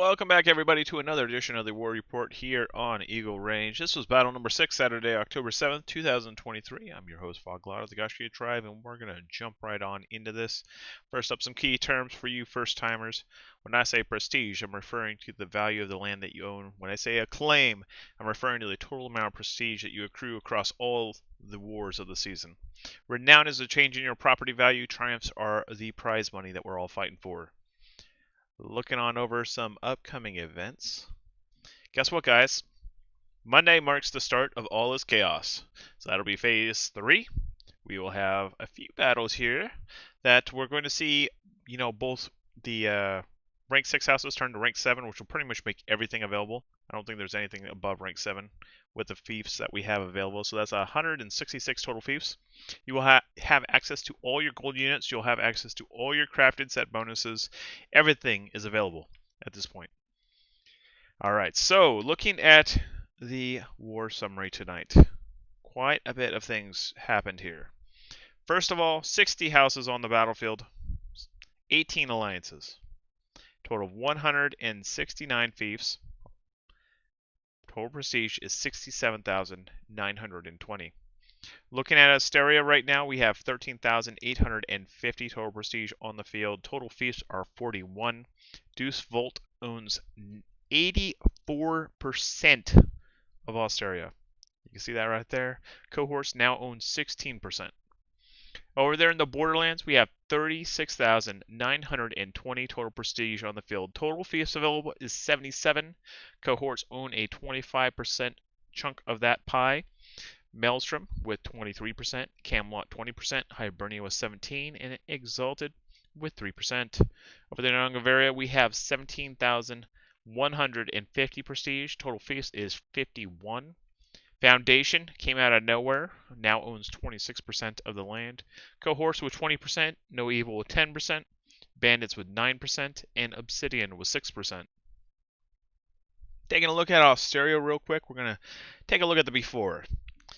Welcome back, everybody, to another edition of the War Report here on Eagle Range. This was battle number 6, Saturday, October 7th, 2023. I'm your host, Foglot of the Gashia Tribe, and we're going to jump right on into this. First up, some key terms for you first-timers. When I say prestige, I'm referring to the value of the land that you own. When I say acclaim, I'm referring to the total amount of prestige that you accrue across all the wars of the season. Renown is a change in your property value. Triumphs are the prize money that we're all fighting for. Looking on over some upcoming events. Guess what, guys? Monday marks the start of All Is Chaos. So that'll be Phase 3. We will have a few battles here that we're going to see, both the rank 6 houses turn to rank 7, which will pretty much make everything available. I don't think there's anything above rank 7 with the fiefs that we have available. So that's 166 total fiefs. You will have access to all your gold units. You'll have access to all your crafted set bonuses. Everything is available at this point. Alright, so looking at the war summary tonight. Quite a bit of things happened here. First of all, 60 houses on the battlefield. 18 alliances. Total of 169 fiefs. Total prestige is 67,920. Looking at Asteria right now, we have 13,850 total prestige on the field. Total fiefs are 41. Deuce Volt owns 84% of Asteria. You can see that right there. Cohorts now own 16%. Over there in the Borderlands, we have 36,920 total prestige on the field. Total fiefs available is 77. Cohorts own a 25% chunk of that pie. Maelstrom with 23%, Camelot 20%, Hibernia with 17%, and Exalted with 3%. Over there in Angavaria, we have 17,150 prestige. Total fiefs is 51. Foundation came out of nowhere, now owns 26% of the land. Cohorts with 20%, No Evil with 10%, Bandits with 9%, and Obsidian with 6%. Taking a look at Asteria real quick, we're going to take a look at the before.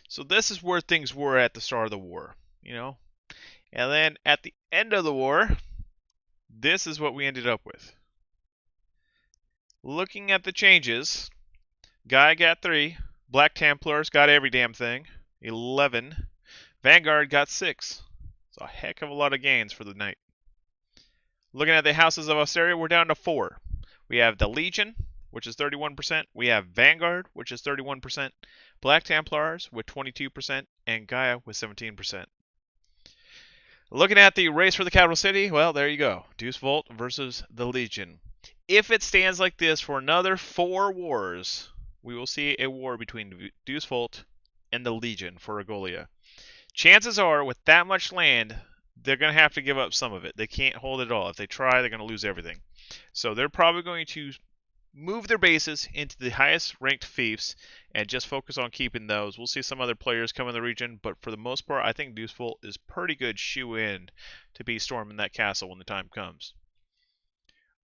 So this is where things were at the start of the war, And then at the end of the war, this is what we ended up with. Looking at the changes, Gaia got 3. Black Templars got every damn thing, 11. Vanguard got 6. It's a heck of a lot of gains for the night. Looking at the houses of Asteria, we're down to 4. We have the Legion, which is 31%. We have Vanguard, which is 31%. Black Templars with 22%. And Gaia with 17%. Looking at the race for the capital city, well, there you go. Deuce Volt versus the Legion. If it stands like this for another 4 wars, we will see a war between Deuce Volt and the Legion for Regolia. Chances are, with that much land, they're going to have to give up some of it. They can't hold it all. If they try, they're going to lose everything. So they're probably going to move their bases into the highest ranked fiefs and just focus on keeping those. We'll see some other players come in the region, but for the most part, I think Deuce Volt is pretty good shoe-in to be storming that castle when the time comes.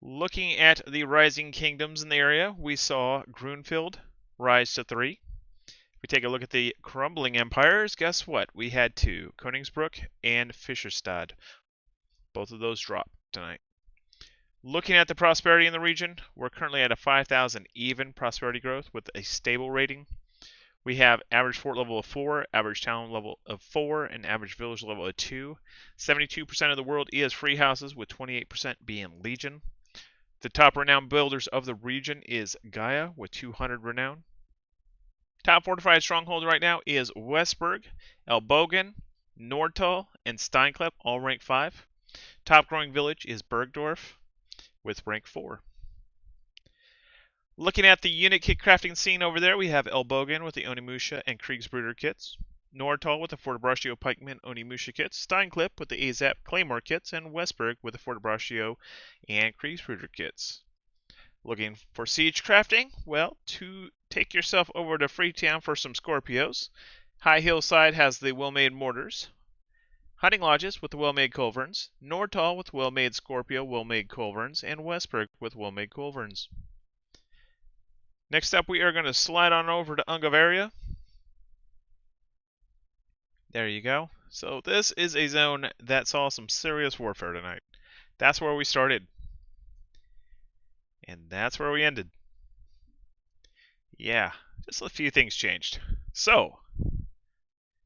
Looking at the rising kingdoms in the area, we saw Grunfeld rise to 3. If we take a look at the crumbling empires, guess what? We had 2, Königsbruck and Fischerstadt. Both of those dropped tonight. Looking at the prosperity in the region, we're currently at a 5,000 even prosperity growth with a stable rating. We have average fort level of 4, average town level of 4, and average village level of 2. 72% of the world is free houses, with 28% being Legion. The top renowned builders of the region is Gaia with 200 renown. Top fortified stronghold right now is Westberg, Elbogen, Nordtal, and Steinklepp, all rank 5. Top growing village is Bergdorf with rank 4. Looking at the unit kit crafting scene over there, we have Elbogen with the Onimusha and Kriegsbruder kits. Nordtal with the Fortebraccio Pikeman Onimusha kits, Steinklepp with the Azap Claymore kits, and Westberg with the Fortebraccio and Kriegsbruder kits. Looking for siege crafting? Well, to take yourself over to Freetown for some Scorpios. High Hillside has the well-made mortars. Hunting Lodges with the well-made culverins. Nordtal with well-made Scorpio, well-made culverins, and Westberg with well-made culverins. Next up, we are going to slide on over to Ungavaria. There you go. So this is a zone that saw some serious warfare tonight. That's where we started. And that's where we ended. Yeah, just a few things changed. So,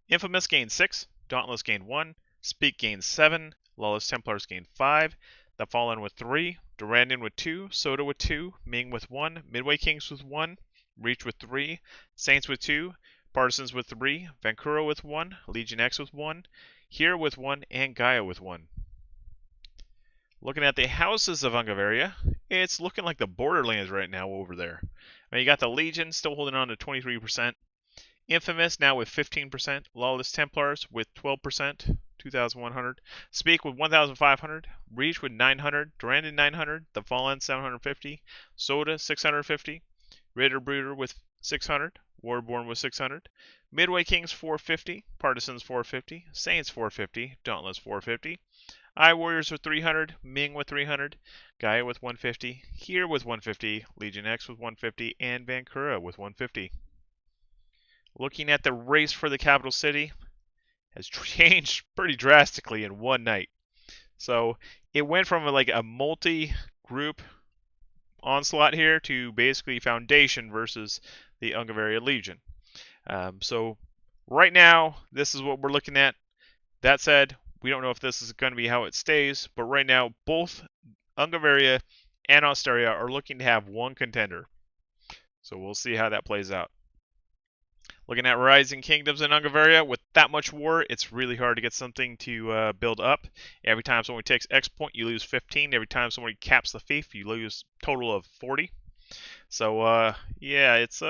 Infamous gained 6, Dauntless gained 1, Speak gained 7, Lawless Templars gained 5, The Fallen with 3, Durandon with 2, Soda with 2, Ming with 1, Midway Kings with 1, Reach with 3, Saints with 2, Partisans with 3, Vancouver with 1, Legion X with 1, Here with 1, and Gaia with 1. Looking at the houses of Ungaveria, it's looking like the Borderlands right now over there. I mean, you got the Legion still holding on to 23%. Infamous now with 15%. Lawless Templars with 12%, 2,100. Speak with 1,500. Reach with 900. Durandon 900. The Fallen 750. Soda 650. Raider Brooder with 600. Warborn with 600. Midway Kings 450. Partisans 450. Saints 450. Dauntless 450. I Warriors with 300, Ming with 300, Gaia with 150, Here with 150, Legion X with 150, and Vancouver with 150. Looking at the race for the capital city, has changed pretty drastically in one night. So it went from like a multi-group onslaught here to basically Foundation versus the Ungaveria Legion. So right now, this is what we're looking at. That said, we don't know if this is going to be how it stays, but right now both Ungaveria and Osteria are looking to have one contender. So we'll see how that plays out. Looking at Rising Kingdoms in Ungaveria, with that much war, it's really hard to get something to build up. Every time someone takes X point, you lose 15. Every time someone caps the fief, you lose a total of 40. So yeah, it's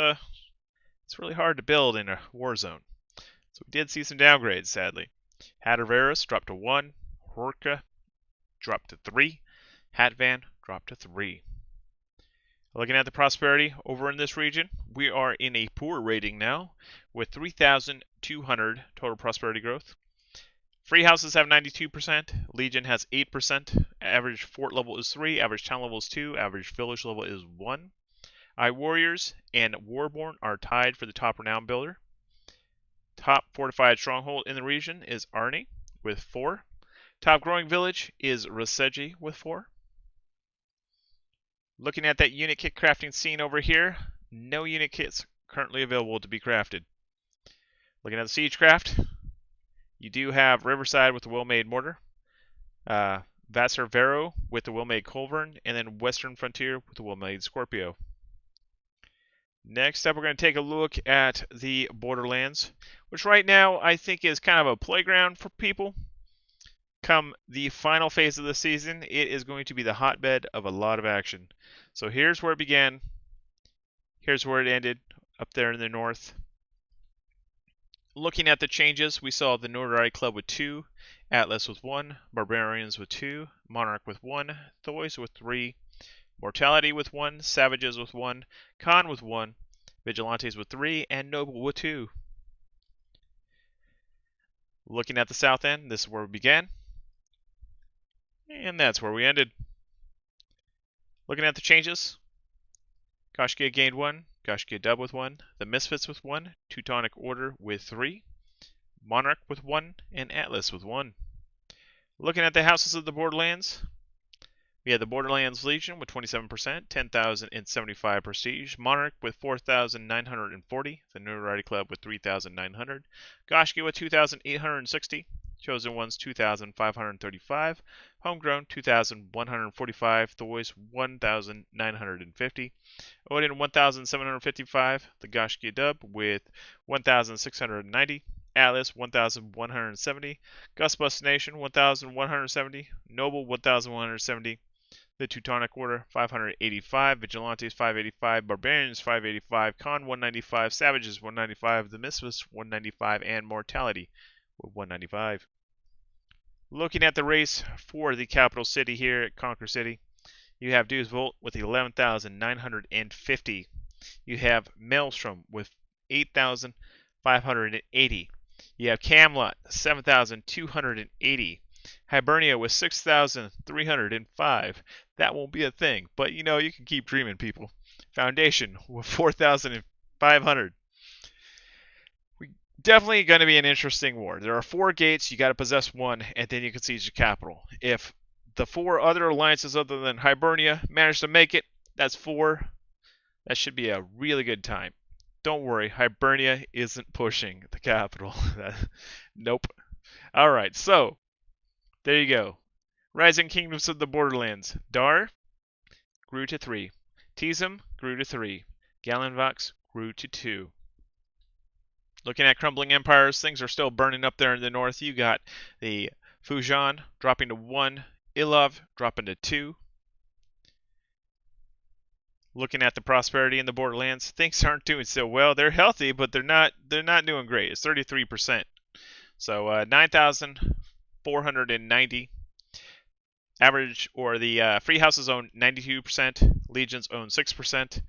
really hard to build in a war zone. So we did see some downgrades, sadly. Hattervarus dropped to 1. Horka dropped to 3. Hatvan dropped to 3. Looking at the prosperity over in this region, we are in a poor rating now with 3,200 total prosperity growth. Free houses have 92%, Legion has 8%, average fort level is 3, average town level is 2, average village level is 1. I Warriors and Warborn are tied for the top renown builder. Top fortified stronghold in the region is Arni with 4. Top growing village is Raseji with 4. Looking at that unit kit crafting scene over here, no unit kits currently available to be crafted. Looking at the siegecraft, you do have Riverside with the well-made mortar, Vassar Vero with the well-made Culverin, and then Western Frontier with the well-made Scorpio. Next up, we're going to take a look at the Borderlands, which right now I think is kind of a playground for people. Come the final phase of the season, it is going to be the hotbed of a lot of action. So here's where it began. Here's where it ended, up there in the north. Looking at the changes, we saw the Notoriety Club with 2, Atlas with 1, Barbarians with 2, Monarch with 1, Thoys with 3, Mortality with 1, Savages with 1, Khan with 1, Vigilantes with 3, and Noble with 2. Looking at the south end, this is where we began. And that's where we ended. Looking at the changes, Kashkia gained 1, Kashkia Dub with 1, the Misfits with 1, Teutonic Order with 3, Monarch with 1, and Atlas with 1. Looking at the houses of the Borderlands, we had the Borderlands Legion with 27%, 10,075 prestige. Monarch with 4,940. The Notoriety Club with 3,900. Goshki with 2,860. Chosen Ones 2,535. Homegrown 2,145. Thoys 1,950. Odin 1,755. The Goshki Dub with 1,690. Atlas 1,170. Gusbus Nation 1,170. Noble 1,170. The Teutonic Order 585, Vigilantes 585, Barbarians 585, Khan 195, Savages 195, the Misfits 195, and Mortality with 195. Looking at the race for the capital city here at Conquer City, you have Dewsvolt with 11,950. You have Maelstrom with 8,580. You have Camelot 7,280. Hibernia with 6,305. That won't be a thing, but you know, you can keep dreaming, people. Foundation with 4,500. We definitely going to be an interesting war. There are 4 gates, you got to possess 1, and then you can siege the capital. If the 4 other alliances other than Hibernia manage to make it, That's 4. That should be a really good time. Don't worry, Hibernia isn't pushing the capital. Nope. All right, so there you go. Rising Kingdoms of the Borderlands. Dar grew to 3. Teesum grew to 3. Galenvax grew to 2. Looking at crumbling empires, things are still burning up there in the north. You got the Fujian dropping to 1. Ilov dropping to 2. Looking at the prosperity in the Borderlands, things aren't doing so well. They're healthy, but they're not doing great. It's 33%. So 9,490. Average, or the free houses own 92%, legions own 6%.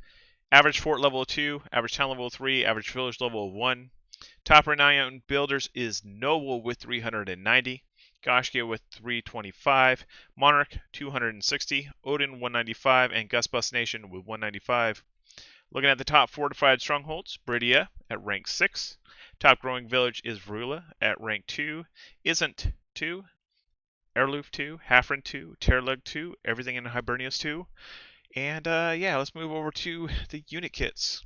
Average fort level 2, average town level 3, average village level 1. Top renowned builders is Noble with 390, Goshkia with 325, Monarch 260, Odin 195, and Gusbus Nation with 195. Looking at the top fortified strongholds, Bridia at rank 6. Top growing village is Vrula at rank 2, Isn't 2, Erloof 2, Hafren 2, Terlug 2, everything in Hibernia's 2. And yeah, let's move over to the unit kits.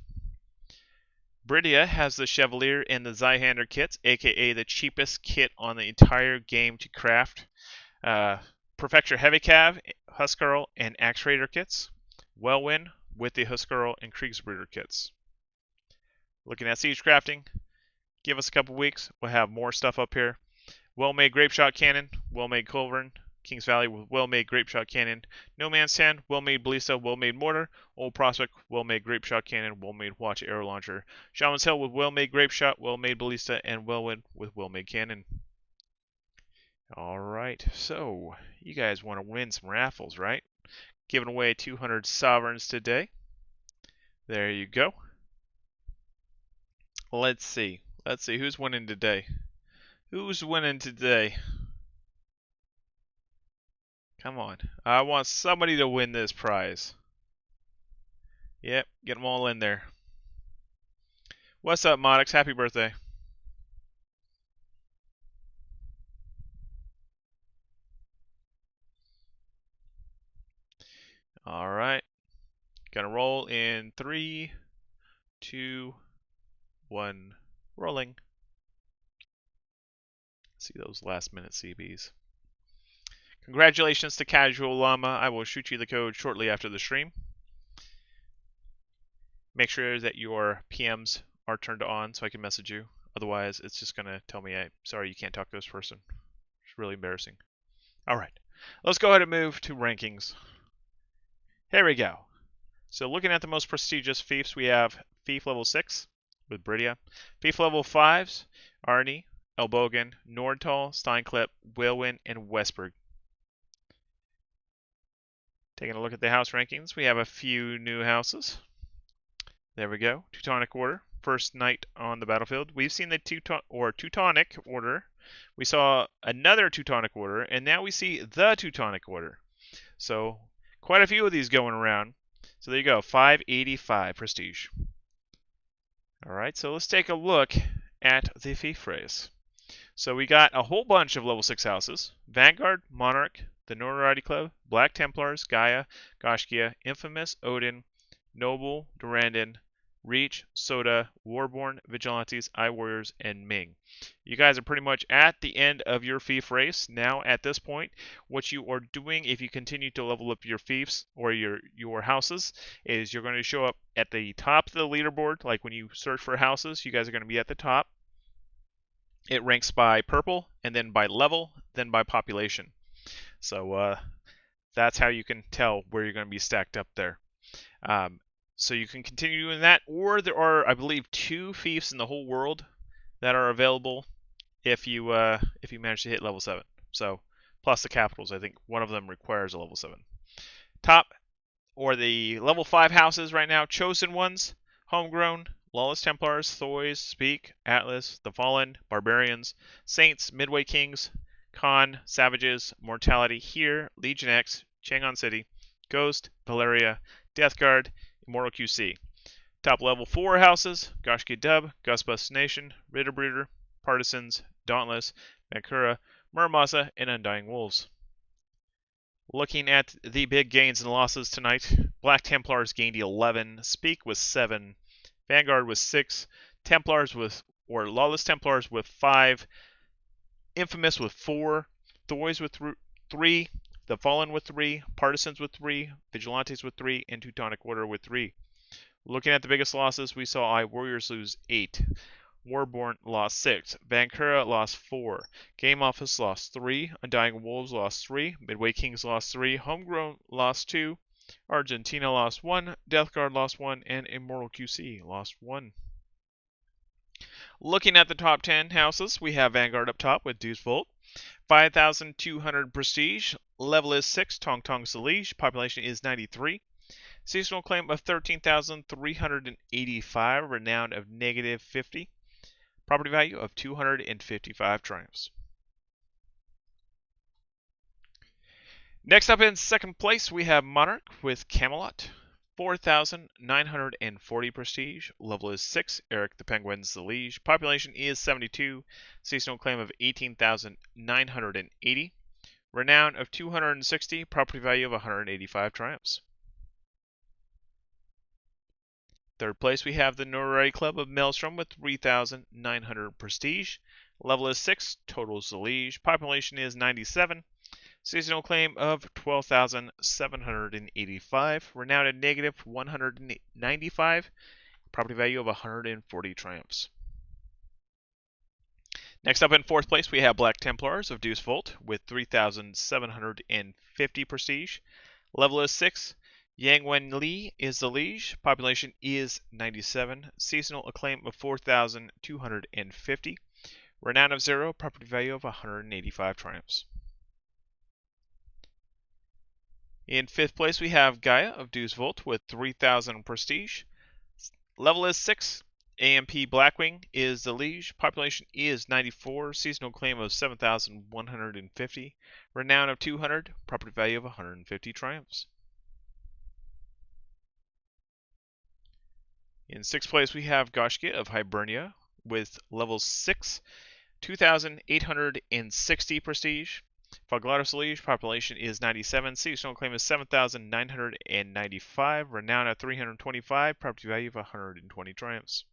Bridia has the Chevalier and the Zweihander kits, aka the cheapest kit on the entire game to craft. Prefecture Heavy Cav, Huskarl, and Axe Raider kits. Wellwyn with the Huskarl and Kriegsbrüder kits. Looking at siege crafting, give us a couple weeks, we'll have more stuff up here. Well-made Grapeshot Cannon, well-made Culverin, Kings Valley with well-made Grapeshot Cannon, No Man's Hand, well-made Ballista, well-made Mortar, Old Prospect, well-made Grapeshot Cannon, well-made Watch Arrow Launcher, Shaman's Hill with well-made Grapeshot, well-made Ballista, and Wellwyn with well-made Cannon. Alright, so you guys want to win some raffles, right? Giving away 200 Sovereigns today. There you go. Let's see who's winning today. Who's winning today? Come on. I want somebody to win this prize. Yep, get them all in there. What's up, Modix? Happy birthday. Alright. Gonna roll in 3, 2, 1. Rolling. See those last minute CBs. Congratulations to Casual Llama. I will shoot you the code shortly after the stream. Make sure that your PMs are turned on so I can message you. Otherwise, it's just going to tell me, sorry, you can't talk to this person. It's really embarrassing. All right, let's go ahead and move to rankings. Here we go. So looking at the most prestigious fiefs, we have fief level 6 with Bridia. Fief level 5s, Arnie, Elbogen, Nordtal, Steinklip, Whalewyn, and Westberg. Taking a look at the house rankings, we have a few new houses. There we go. Teutonic Order, first knight on the battlefield. We've seen the Teutonic Order. We saw another Teutonic Order, and now we see the Teutonic Order. So quite a few of these going around. So there you go, 585 prestige. All right, so let's take a look at the fief race. So we got a whole bunch of level 6 houses. Vanguard, Monarch, the Notoriety Club, Black Templars, Gaia, Goshkia, Infamous, Odin, Noble, Durandon, Reach, Soda, Warborn, Vigilantes, Eye Warriors, and Ming. You guys are pretty much at the end of your fief race. Now, at this point, what you are doing, if you continue to level up your fiefs or your houses, is you're going to show up at the top of the leaderboard. Like when you search for houses, you guys are going to be at the top. It ranks by purple, and then by level, then by population. So that's how you can tell where you're going to be stacked up there. So you can continue doing that, or there are, I believe, 2 fiefs in the whole world that are available if you manage to hit level 7. So plus the capitals, I think one of them requires a level 7. Top, or the level 5 houses right now, chosen ones, Homegrown, Lawless Templars, Thoys, Speak, Atlas, The Fallen, Barbarians, Saints, Midway Kings, Khan, Savages, Mortality, Here, Legion X, Chang'an City, Ghost, Valeria, Death Guard, Immortal QC. Top level 4 houses, Goshki Dub, Gusbus Nation, Ritterbreeder, Partisans, Dauntless, Vancouver, Muramasa, and Undying Wolves. Looking at the big gains and losses tonight, Black Templars gained 11, Speak with 7, Vanguard with 6, Templars with, or Lawless Templars with 5, Infamous with 4, Thorys with 3, The Fallen with 3, Partisans with 3, Vigilantes with 3, and Teutonic Order with 3. Looking at the biggest losses, we saw Warriors lose 8, Warborn lost 6, Vancouver lost 4, Game Office lost 3, Undying Wolves lost 3, Midway Kings lost 3, Homegrown lost 2, Argentina lost 1, Death Guard lost 1, and Immortal QC lost 1. Looking at the top 10 houses, we have Vanguard up top with Deuce Volt, 5,200 prestige, level is 6, Tong Tong's the liege, population is 93. Seasonal claim of 13,385, renown of negative 50. Property value of 255 triumphs. Next up in second place, we have Monarch with Camelot. 4,940 prestige. Level is 6. Eric the Penguin's the liege. Population is 72. Seasonal claim of 18,980. Renown of 260. Property value of 185 triumphs. Third place, we have the Notoriety Club of Maelstrom with 3,900 prestige. Level is 6, total is the liege. Population is 97. Seasonal claim of 12,785. Renown at negative 195. Property value of 140 triumphs. Next up in fourth place, we have Black Templars of Deuce Volt with 3,750 prestige. Level is 6. Yang Wen Li is the liege. Population is 97. Seasonal acclaim of 4,250. Renown of 0. Property value of 185 triumphs. In fifth place, we have Gaia of Deuce Volt with 3,000 prestige. Level is 6. AMP Blackwing is the liege. Population is 94. Seasonal claim of 7,150. Renown of 200. Property value of 150 triumphs. In sixth place, we have Goshkit of Hibernia with level 6, 2,860 prestige. Foglatus liege, population is 97. Seasonal claim is 7,995. Renown at 325. Property value of 120 triumphs.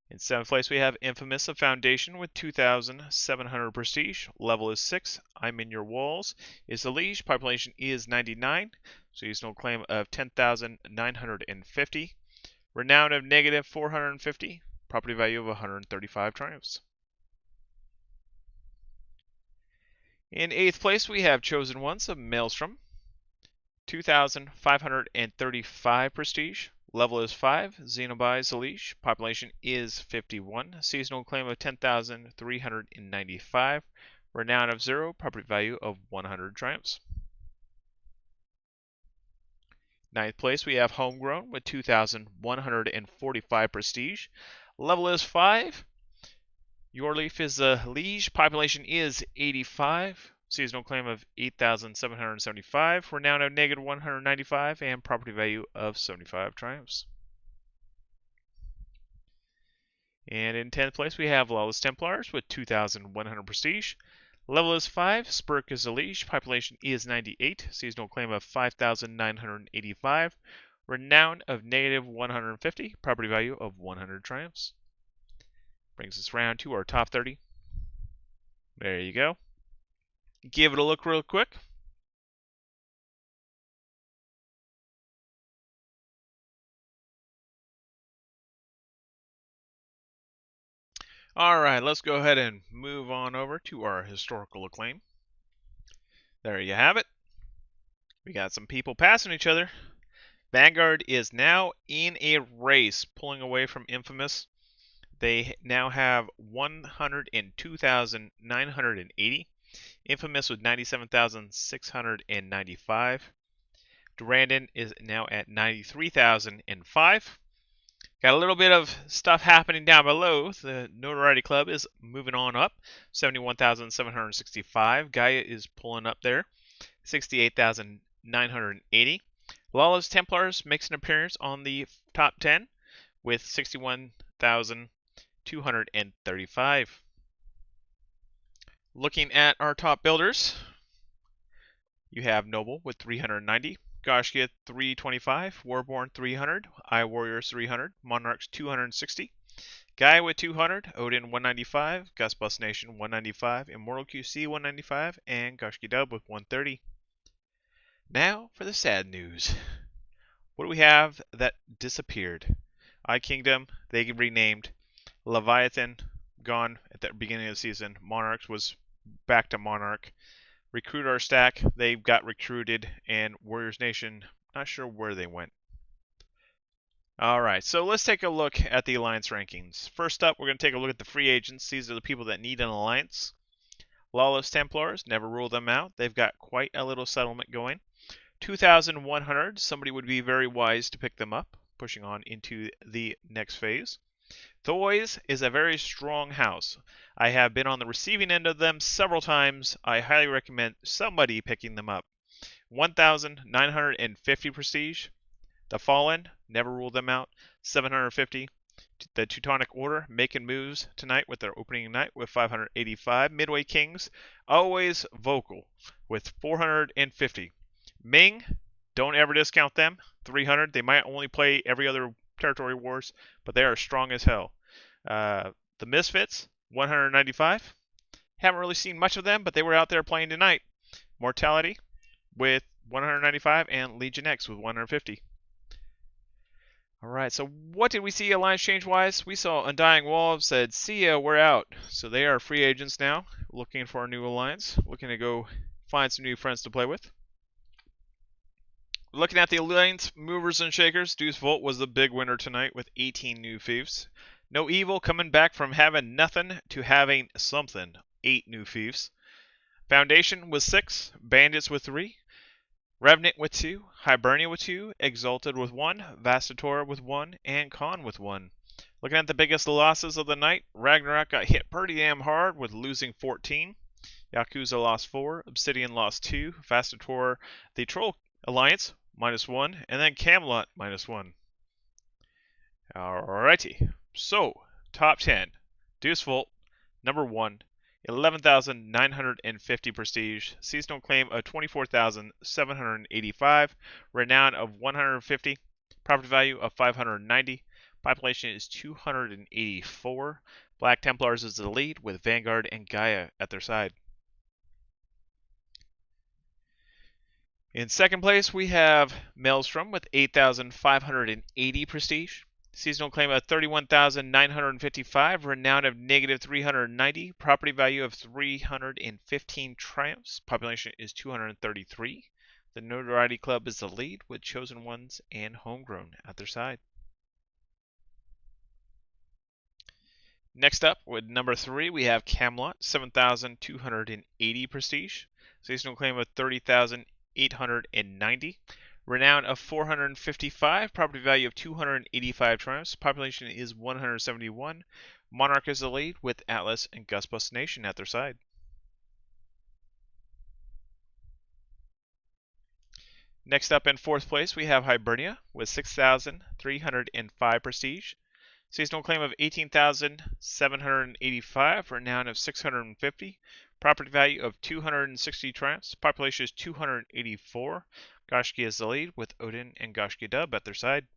In seventh place, we have Infamous of Foundation with 2,700 prestige. Level is 6. I'm in your walls is the liege. Population is 99. Seasonal claim of 10,950. Renown of negative 450. Property value of 135 triumphs. In eighth place, we have Chosen Ones of Maelstrom. 2,535 prestige. Level is 5. Xenobi is the liege. Population is 51. Seasonal claim of 10,395. Renown of 0. Property value of 100 triumphs. Ninth place, we have Homegrown with 2,145 prestige. Level is 5. Your Leaf is the liege. Population is 85. Seasonal claim of 8,775. Renown of negative 195. And property value of 75 triumphs. And in 10th place, we have Lawless Templars with 2,100 prestige. Level is 5. Spurk is the liege. Population is 98. Seasonal claim of 5,985. Renown of negative 150. Property value of 100 triumphs. Brings us round to our top 30. There you go. Give it a look real quick. Alright, let's go ahead and move on over to our historical acclaim. There you have it. We got some people passing each other. Vanguard is now in a race, pulling away from Infamous. They now have 102,980. Infamous with 97,695. Durandon is now at 93,005. Got a little bit of stuff happening down below. The Notoriety Club is moving on up, 71,765. Gaia is pulling up there, 68,980. Lawless Templars makes an appearance on the top 10 with 61,235. Looking at our top builders, you have Noble with 390, Goshkith 325, Warborn 300, iWarriors 300, Monarchs 260, Guy with 200, Odin 195, Gusbus Nation 195, Immortal QC 195, and Goshki Dub with 130. Now for the sad news. What do we have that disappeared? iKingdom, they renamed. Leviathan, gone at the beginning of the season. Monarchs was back to Monarch. Recruit our stack, they got recruited. And Warriors Nation, not sure where they went. Alright, so let's take a look at the alliance rankings. First up, we're going to take a look at the free agents. These are the people that need an alliance. Lawless Templars, never rule them out. They've got quite a little settlement going. 2,100, somebody would be very wise to pick them up, pushing on into the next phase. Thoys is a very strong house. I have been on the receiving end of them several times. I highly recommend somebody picking them up. 1,950 prestige. The Fallen, never ruled them out. 750. The Teutonic Order making moves tonight with their opening night with 585. Midway Kings, always vocal with 450. Ming, don't ever discount them. 300. They might only play every other territory wars, but they are strong as hell. The Misfits, 195. Haven't really seen much of them, but they were out there playing tonight. Mortality with 195 and Legion X with 150. Alright, so what did we see alliance change-wise? We saw Undying Wolves said, see ya, we're out. So they are free agents now, looking for a new alliance, looking to go find some new friends to play with. Looking at the alliance movers and shakers, Deuce Volt was the big winner tonight with 18 new fiefs. No Evil coming back from having nothing to having something. 8 new fiefs. Foundation with 6, Bandits with 3, Revenant with 2, Hibernia with 2, Exalted with 1, Vastator with 1, and Khan with 1. Looking at the biggest losses of the night, Ragnarok got hit pretty damn hard with losing 14. Yakuza lost 4, Obsidian lost 2, Vastator, the Troll Alliance, -1, and then Camelot, -1. Alrighty, so, top 10. Deuce Volt, number 1, 11,950 prestige, seasonal claim of 24,785, renown of 150, property value of 590, population is 284. Black Templars is the lead with Vanguard and Gaia at their side. In second place, we have Maelstrom with 8,580 prestige. Seasonal claim of 31,955, renown of -390, property value of 315 triumphs, population is 233. The Notoriety Club is the lead with Chosen Ones and Homegrown at their side. Next up, with number 3, we have Camelot, 7,280 prestige. Seasonal claim of 30,890. Renown of 455, property value of 285 triumphs, population is 171. Monarch is the lead with Atlas and Gusbus Nation at their side. Next up in fourth place, we have Hibernia with 6,305 prestige. Seasonal claim of 18,785, renown of 650, property value of 260 triumphs, population is 284. Goshki is the lead with Odin and Goshki Dub at their side.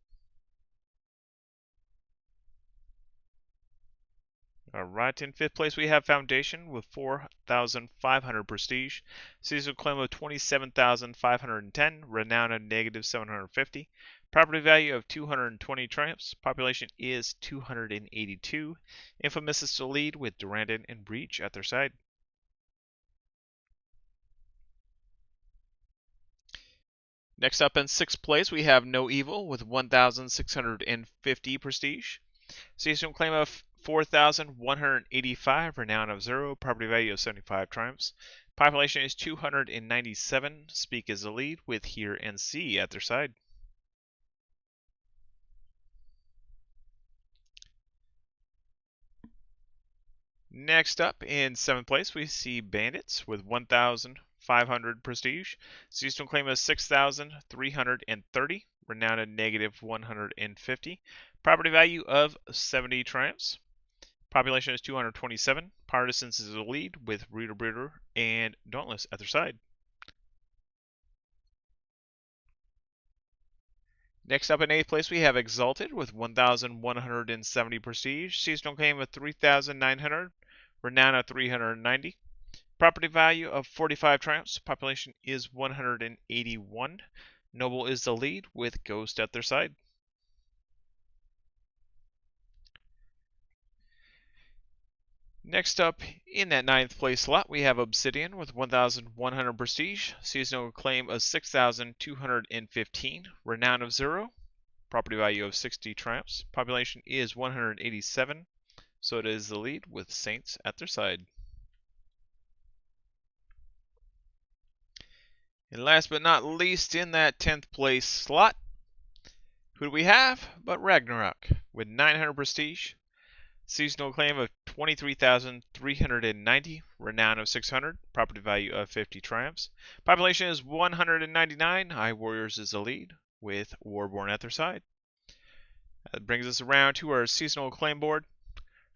Alright, in fifth place we have Foundation with 4,500 prestige. Seasonal claim of 27,510, renown of -750. Property value of 220 triumphs. Population is 282. Infamous is the lead with Durandon and Breach at their side. Next up in sixth place we have No Evil with 1,650 prestige. Seasonal claim of 4,185, renown of 0, property value of 75 triumphs. Population is 297. Speak is the lead with Hear and See at their side. Next up in seventh place we see Bandits with 1,500 prestige. Seasonal claim of 6,330, renown of -150. Property value of 70 triumphs. Population is 227. Partisans is the lead with Reader Breeder and Dauntless at their side. Next up in 8th place, we have Exalted with 1,170 prestige, seasonal claim of 3,900, renown of 390, property value of 45 triumphs, population is 181. Noble is the lead with Ghost at their side. Next up in that 9th place slot, we have Obsidian with 1,100 prestige, seasonal claim of 6,215, renown of 0, property value of 60 triumphs, population is 187, so it is the lead with Saints at their side. And last but not least, in that 10th place slot, who do we have but Ragnarok with 900 prestige, seasonal claim of 23,390, renown of 600, property value of 50 triumphs. Population is 199. High Warriors is the lead with Warborn at their side. That brings us around to our seasonal claim board.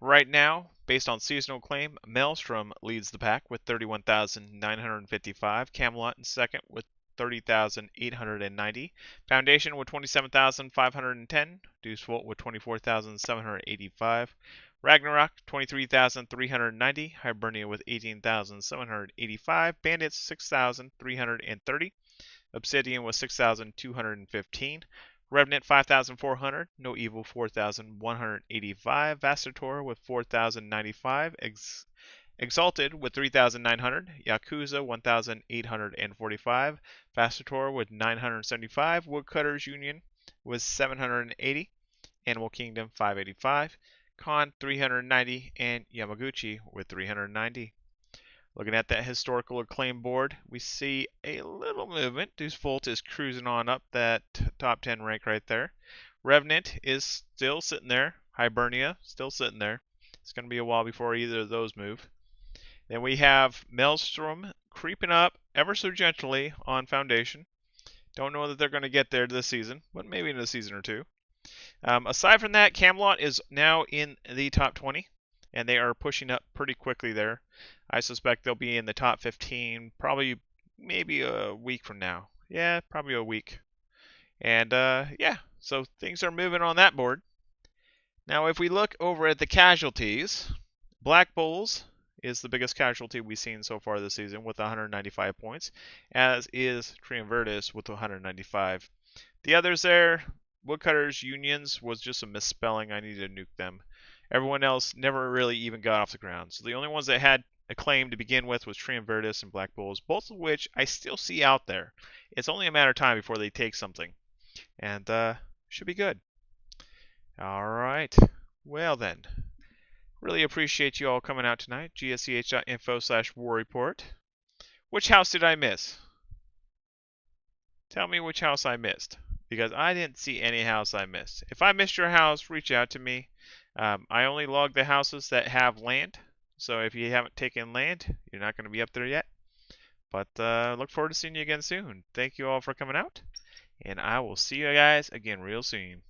Right now, based on seasonal claim, Maelstrom leads the pack with 31,955. Camelot in second with 30,890. Foundation with 27,510. Deuce Volt with 24,785. Ragnarok 23,390. Hibernia with 18,785. Bandits 6,330. Obsidian with 6,215. Revenant 5,400, No Evil 4,185, Vastator with 4,095, Exalted with 3,900, Yakuza 1,845, Vastator with 975, Woodcutters Union with 780, Animal Kingdom 585, Khan 390, and Yamaguchi with 390. Looking at that historical acclaim board, we see a little movement. Deuce Volt is cruising on up that top 10 rank right there. Revenant is still sitting there. Hibernia still sitting there. It's going to be a while before either of those move. Then we have Maelstrom creeping up ever so gently on Foundation. Don't know that they're going to get there this season, but maybe in a season or two. Aside from that, Camelot is now in the top 20. And they are pushing up pretty quickly there. I suspect they'll be in the top 15 probably maybe a week from now. Yeah, probably a week. And yeah, so things are moving on that board. Now if we look over at the casualties, Black Bulls is the biggest casualty we've seen so far this season with 195 points, as is Triumvirtus with 195. The others there, Woodcutters Unions was just a misspelling. I need to nuke them. Everyone else never really even got off the ground. So the only ones that had a claim to begin with was Triumvirtus and Black Bulls, both of which I still see out there. It's only a matter of time before they take something. And should be good. All right. Well then. Really appreciate you all coming out tonight. gsch.info/war report. Which house did I miss? Tell me which house I missed. Because I didn't see any house I missed. If I missed your house, reach out to me. I only log the houses that have land, so if you haven't taken land, you're not going to be up there yet. But look forward to seeing you again soon. Thank you all for coming out, and I will see you guys again real soon.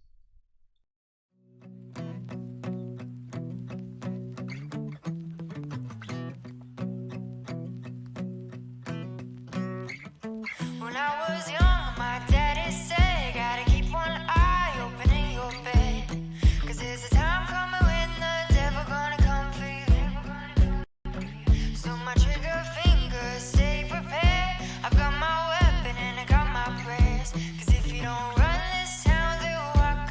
When I was young, my daddy said, gotta keep one eye open in your bed, 'cause there's a time coming when the devil gonna come for you. So my trigger finger, stay prepared. I've got my weapon and I got my prayers, 'cause if you don't run this town, they'll walk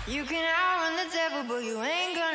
You can outrun the devil, but you ain't gonna